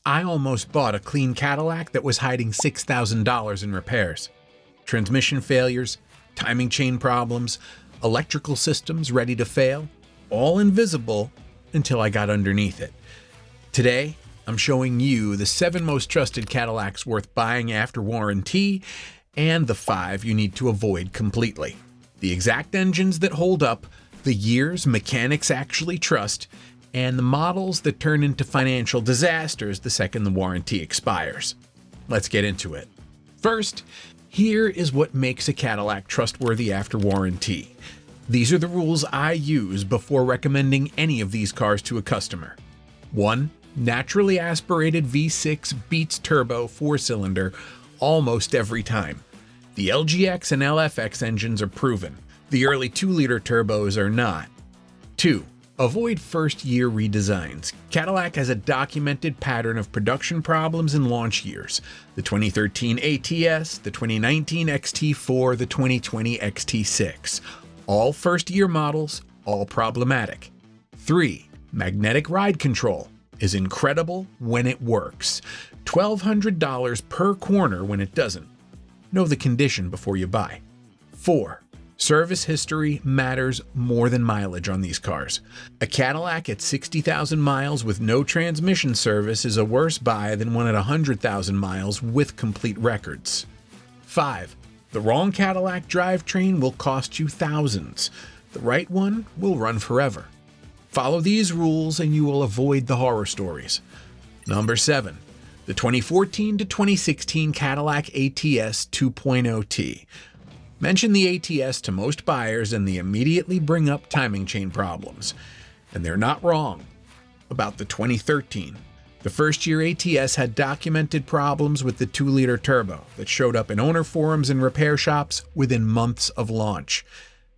I almost bought a clean Cadillac that was hiding $6,000 in repairs. Transmission failures, timing chain problems, electrical systems ready to fail, all invisible until I got underneath it. Today, I'm showing you the 7 most trusted Cadillacs worth buying after warranty and the 5 you need to avoid completely. The exact engines that hold up, the years mechanics actually trust, and the models that turn into financial disasters the second the warranty expires. Let's get into it. First, here is what makes a Cadillac trustworthy after warranty. These are the rules I use before recommending any of these cars to a customer. 1. Naturally aspirated V6 beats turbo 4-cylinder almost every time. The LGX and LFX engines are proven. The early 2-liter turbos are not. 2. Avoid first-year redesigns. Cadillac has a documented pattern of production problems in launch years. The 2013 ATS, the 2019 XT4, the 2020 XT6. All first-year models, all problematic. 3. Magnetic ride control is incredible when it works. $1,200 per corner when it doesn't. Know the condition before you buy. 4. Service history matters more than mileage on these cars. A Cadillac at 60,000 miles with no transmission service is a worse buy than one at 100,000 miles with complete records. 5. The wrong Cadillac drivetrain will cost you thousands. The right one will run forever. Follow these rules and you will avoid the horror stories. Number 7. The 2014 to 2016 Cadillac ATS 2.0T. Mention the ATS to most buyers and they immediately bring up timing chain problems. And they're not wrong. About the 2013. The first-year ATS had documented problems with the 2-liter turbo that showed up in owner forums and repair shops within months of launch.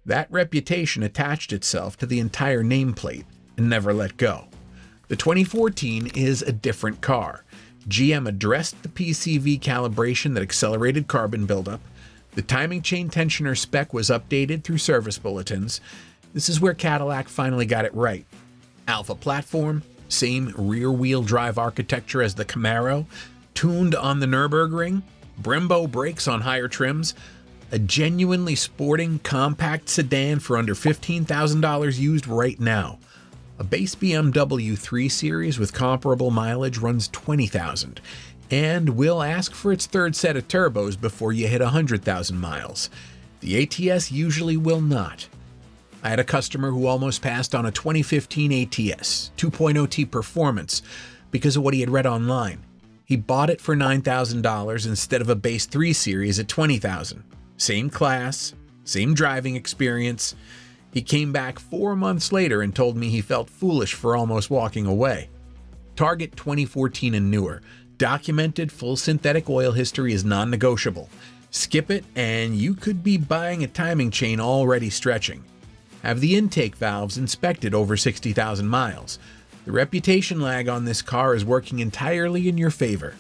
That reputation attached itself to the entire nameplate and never let go. The 2014 is a different car. GM addressed the PCV calibration that accelerated carbon buildup. The timing chain tensioner spec was updated through service bulletins. This is where Cadillac finally got it right. Alpha platform, same rear-wheel drive architecture as the Camaro, tuned on the Nürburgring, Brembo brakes on higher trims, a genuinely sporting, compact sedan for under $15,000 used right now. A base BMW 3 Series with comparable mileage runs $20,000 and will ask for its third set of turbos before you hit 100,000 miles. The ATS usually will not. I had a customer who almost passed on a 2015 ATS 2.0T Performance because of what he had read online. He bought it for $9,000 instead of a base 3 Series at $20,000. Same class, same driving experience. He came back 4 months later and told me he felt foolish for almost walking away. Target 2014 and newer. Documented full synthetic oil history is non-negotiable. Skip it and you could be buying a timing chain already stretching. Have the intake valves inspected over 60,000 miles. The reputation lag on this car is working entirely in your favor.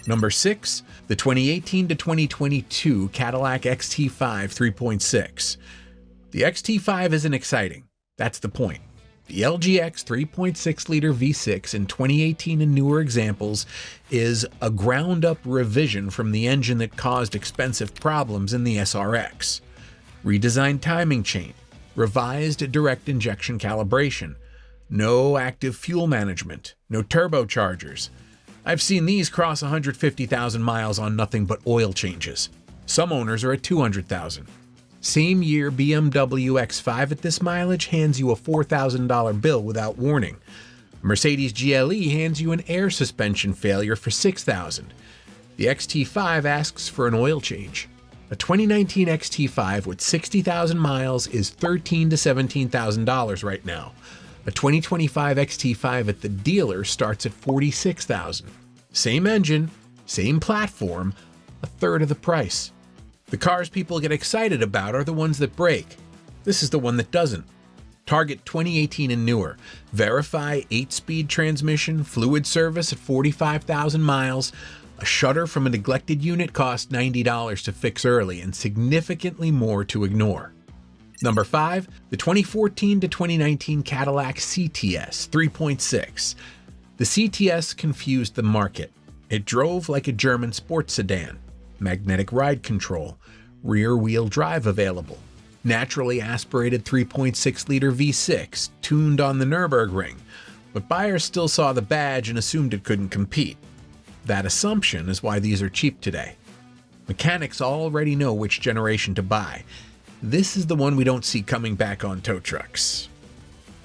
Number 6, the 2018 to 2022 Cadillac XT5 3.6. The XT5 isn't exciting. That's the point. The LGX 3.6-liter V6 in 2018 and newer examples is a ground-up revision from the engine that caused expensive problems in the SRX. Redesigned timing chain, revised direct injection calibration, no active fuel management, no turbochargers. I've seen these cross 150,000 miles on nothing but oil changes. Some owners are at 200,000. Same year BMW X5 at this mileage hands you a $4,000 bill without warning. Mercedes GLE hands you an air suspension failure for $6,000. The XT5 asks for an oil change. A 2019 XT5 with 60,000 miles is $13,000 to $17,000 right now. A 2025 XT5 at the dealer starts at $46,000. Same engine, same platform, a third of the price. The cars people get excited about are the ones that break. This is the one that doesn't. Target 2018 and newer. Verify 8-speed transmission, fluid service at 45,000 miles. A shutter from a neglected unit costs $90 to fix early and significantly more to ignore. Number 5, the 2014 to 2019 Cadillac CTS 3.6. The CTS confused the market. It drove like a German sports sedan, magnetic ride control, rear-wheel drive available, naturally aspirated 3.6-liter V6 tuned on the Nürburgring, but buyers still saw the badge and assumed it couldn't compete. That assumption is why these are cheap today. Mechanics already know which generation to buy. This is the one we don't see coming back on tow trucks.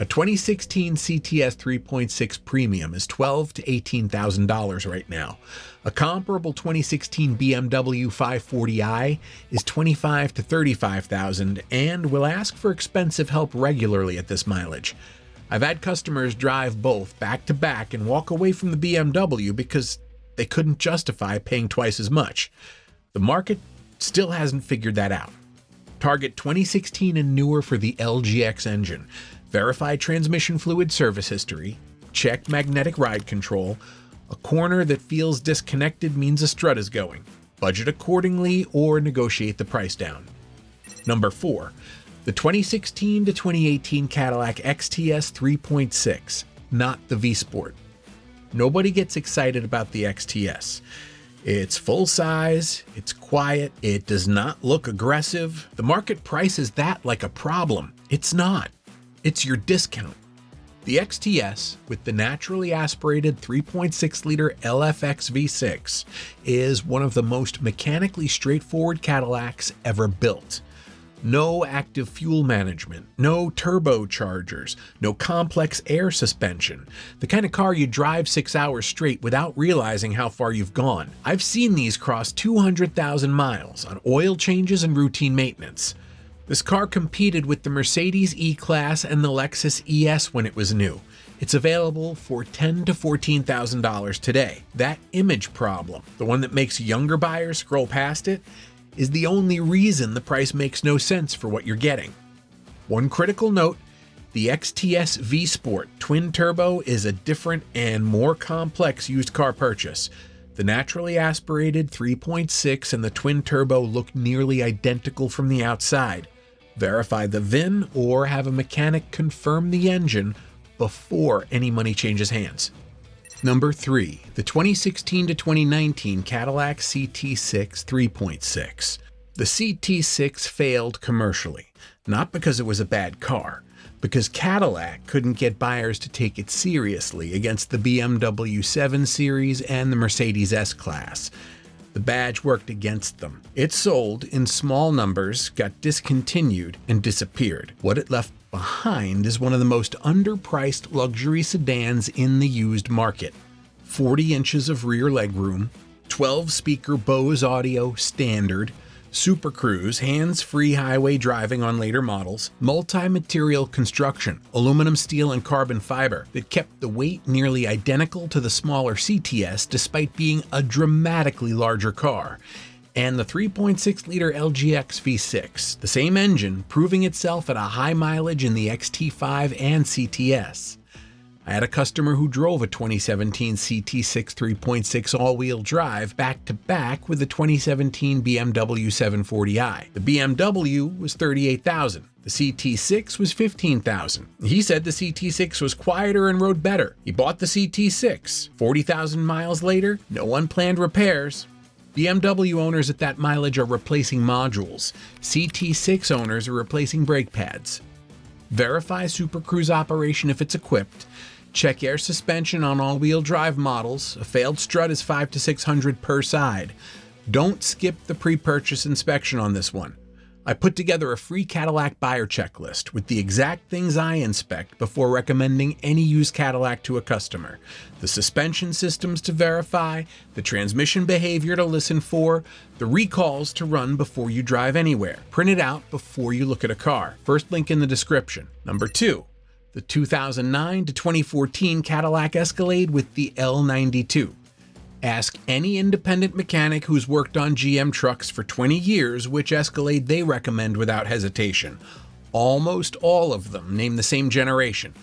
A 2016 CTS 3.6 Premium is $12,000 to $18,000 right now. A comparable 2016 BMW 540i is $25,000 to $35,000 and will ask for expensive help regularly at this mileage. I've had customers drive both back to back and walk away from the BMW because they couldn't justify paying twice as much. The market still hasn't figured that out. Target 2016 and newer for the LGX engine. Verify transmission fluid service history, check magnetic ride control, a corner that feels disconnected means a strut is going. Budget accordingly or negotiate the price down. Number 4. The 2016 to 2018 Cadillac XTS 3.6, not the V-Sport. Nobody gets excited about the XTS. It's full size, it's quiet, it does not look aggressive. The market prices that like a problem. It's not. It's your discount. The XTS, with the naturally aspirated 3.6-liter LFX V6, is one of the most mechanically straightforward Cadillacs ever built. No active fuel management, no turbochargers, no complex air suspension. The kind of car you drive 6 hours straight without realizing how far you've gone. I've seen these cross 200,000 miles on oil changes and routine maintenance. This car competed with the Mercedes E-Class and the Lexus ES when it was new. It's available for $10,000 to $14,000 today. That image problem, the one that makes younger buyers scroll past it, is the only reason the price makes no sense for what you're getting. One critical note, the XTS V-Sport twin turbo is a different and more complex used car purchase. The naturally aspirated 3.6 and the twin turbo look nearly identical from the outside. Verify the VIN or have a mechanic confirm the engine before any money changes hands. Number 3. The 2016 to 2019 Cadillac CT6 3.6. The CT6 failed commercially, not because it was a bad car, because Cadillac couldn't get buyers to take it seriously against the BMW 7 Series and the Mercedes S-Class. The badge worked against them. It sold in small numbers, got discontinued, and disappeared. What it left behind is one of the most underpriced luxury sedans in the used market. 40 inches of rear legroom, 12-speaker Bose audio standard, Super Cruise, hands-free highway driving on later models, multi-material construction, aluminum, steel, and carbon fiber that kept the weight nearly identical to the smaller CTS despite being a dramatically larger car, and the 3.6-liter LGX V6, the same engine proving itself at a high mileage in the XT5 and CTS. I had a customer who drove a 2017 CT6 3.6 all-wheel drive back-to-back with the 2017 BMW 740i. The BMW was $38,000. The CT6 was $15,000. He said the CT6 was quieter and rode better. He bought the CT6. 40,000 miles later, no unplanned repairs. BMW owners at that mileage are replacing modules. CT6 owners are replacing brake pads. Verify Super Cruise operation if it's equipped. Check air suspension on all-wheel drive models. A failed strut is $500 to $600 per side. Don't skip the pre-purchase inspection on this one. I put together a free Cadillac buyer checklist with the exact things I inspect before recommending any used Cadillac to a customer. The suspension systems to verify, the transmission behavior to listen for, the recalls to run before you drive anywhere. Print it out before you look at a car. First link in the description. Number 2. The 2009 to 2014 Cadillac Escalade with the L92. Ask any independent mechanic who's worked on GM trucks for 20 years which Escalade they recommend without hesitation. Almost all of them name the same generation.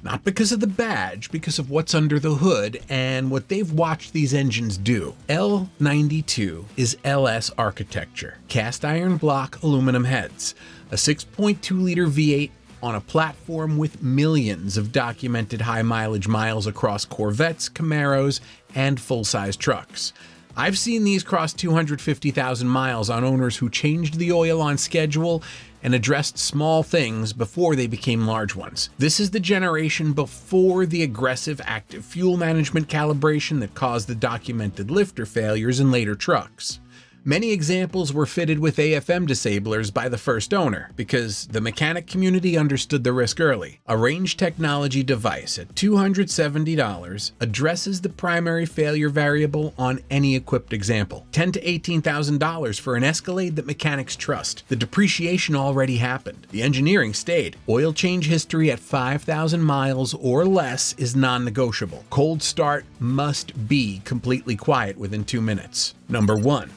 Not because of the badge, because of what's under the hood and what they've watched these engines do. L92 is LS architecture, cast iron block aluminum heads, a 6.2-liter V8 on a platform with millions of documented high-mileage miles across Corvettes, Camaros, and full-size trucks. I've seen these cross 250,000 miles on owners who changed the oil on schedule and addressed small things before they became large ones. This is the generation before the aggressive active fuel management calibration that caused the documented lifter failures in later trucks. Many examples were fitted with AFM disablers by the first owner because the mechanic community understood the risk early. A range technology device at $270 addresses the primary failure variable on any equipped example. $10,000 to $18,000 for an Escalade that mechanics trust. The depreciation already happened. The engineering stayed. Oil change history at 5,000 miles or less is non-negotiable. Cold start must be completely quiet within 2 minutes. Number 1.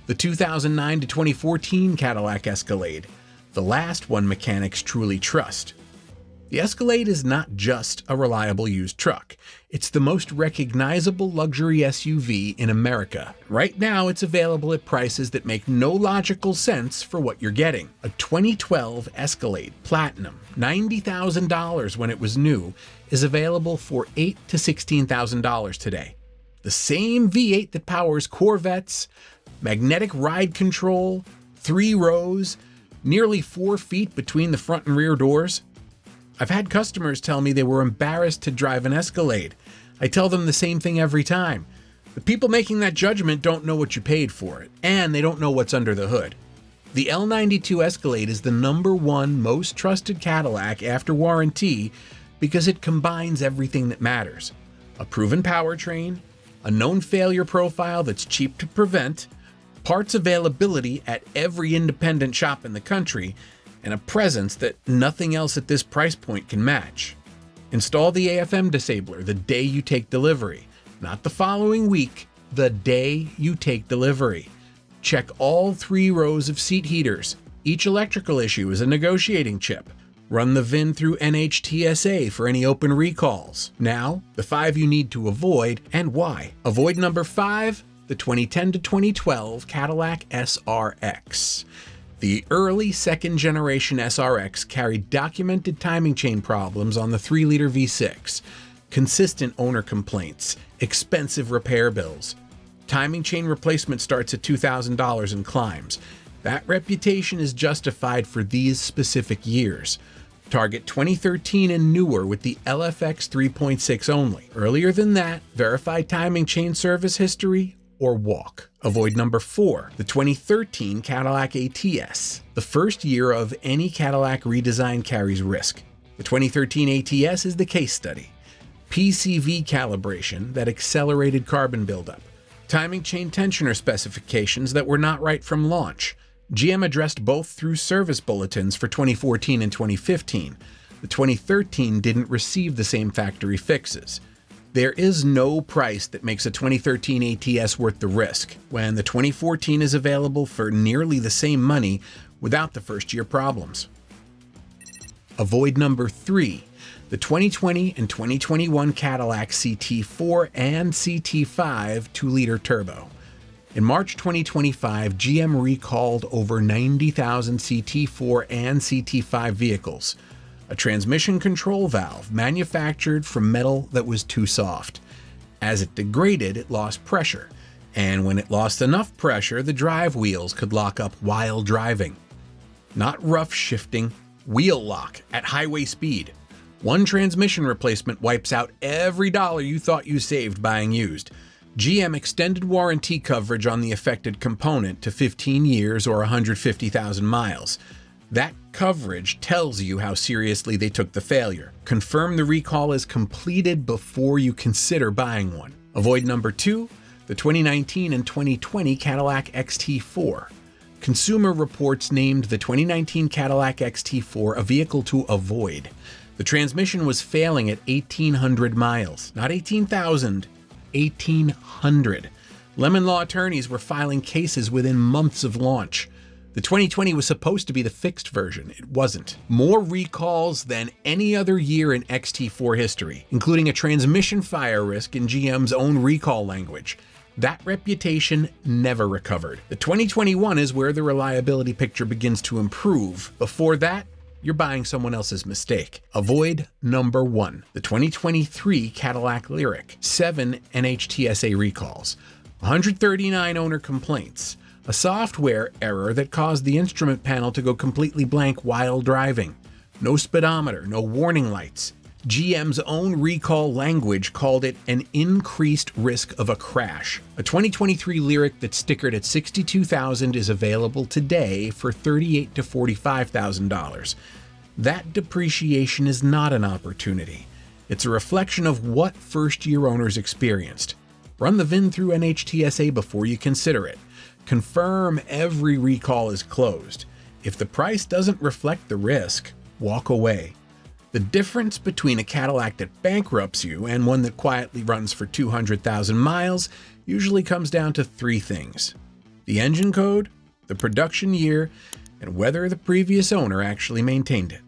The 2009 to 2014 Cadillac Escalade, the last one mechanics truly trust. The Escalade is not just a reliable used truck. It's the most recognizable luxury SUV in America. Right now, it's available at prices that make no logical sense for what you're getting. A 2012 Escalade Platinum, $90,000 when it was new, is available for $8,000 to $16,000 today. The same V8 that powers Corvettes, magnetic ride control, 3 rows, nearly 4 feet between the front and rear doors. I've had customers tell me they were embarrassed to drive an Escalade. I tell them the same thing every time. The people making that judgment don't know what you paid for it, and they don't know what's under the hood. The L92 Escalade is the #1 most trusted Cadillac after warranty because it combines everything that matters. A proven powertrain, a known failure profile that's cheap to prevent, parts availability at every independent shop in the country, and a presence that nothing else at this price point can match. Install the AFM disabler the day you take delivery, not the following week, the day you take delivery. Check all 3 rows of seat heaters. Each electrical issue is a negotiating chip. Run the VIN through NHTSA for any open recalls. Now, the 5 you need to avoid and why. Avoid number 5, the 2010 to 2012 Cadillac SRX. The early second-generation SRX carried documented timing chain problems on the 3-liter V6, consistent owner complaints, expensive repair bills. Timing chain replacement starts at $2,000 and climbs. That reputation is justified for these specific years. Target 2013 and newer with the LFX 3.6 only. Earlier than that, verify timing chain service history or walk. Avoid number 4, the 2013 Cadillac ATS. The first year of any Cadillac redesign carries risk. The 2013 ATS is the case study. PCV calibration that accelerated carbon buildup. Timing chain tensioner specifications that were not right from launch. GM addressed both through service bulletins for 2014 and 2015. The 2013 didn't receive the same factory fixes. There is no price that makes a 2013 ATS worth the risk when the 2014 is available for nearly the same money without the first-year problems. Avoid number 3, the 2020 and 2021 Cadillac CT4 and CT5 2-liter turbo. In March 2025, GM recalled over 90,000 CT4 and CT5 vehicles. A transmission control valve manufactured from metal that was too soft. As it degraded, it lost pressure, and when it lost enough pressure, the drive wheels could lock up while driving. Not rough shifting, wheel lock at highway speed. One transmission replacement wipes out every dollar you thought you saved buying used. GM extended warranty coverage on the affected component to 15 years or 150,000 miles. That coverage tells you how seriously they took the failure. Confirm the recall is completed before you consider buying one. Avoid number 2, the 2019 and 2020 Cadillac XT4. Consumer Reports named the 2019 Cadillac XT4 a vehicle to avoid. The transmission was failing at 1,800 miles, not 18,000, 1,800. Lemon Law attorneys were filing cases within months of launch. The 2020 was supposed to be the fixed version. It wasn't. More recalls than any other year in XT4 history, including a transmission fire risk in GM's own recall language. That reputation never recovered. The 2021 is where the reliability picture begins to improve. Before that, you're buying someone else's mistake. Avoid number 1, the 2023 Cadillac Lyriq, 7 NHTSA recalls, 139 owner complaints, a software error that caused the instrument panel to go completely blank while driving, no speedometer, no warning lights. GM's own recall language called it an increased risk of a crash. A 2023 Lyriq that's stickered at $62,000 is available today for $38,000 to $45,000. That depreciation is not an opportunity. It's a reflection of what first-year owners experienced. Run the VIN through NHTSA before you consider it. Confirm every recall is closed. If the price doesn't reflect the risk, walk away. The difference between a Cadillac that bankrupts you and one that quietly runs for 200,000 miles usually comes down to 3 things: the engine code, the production year, and whether the previous owner actually maintained it.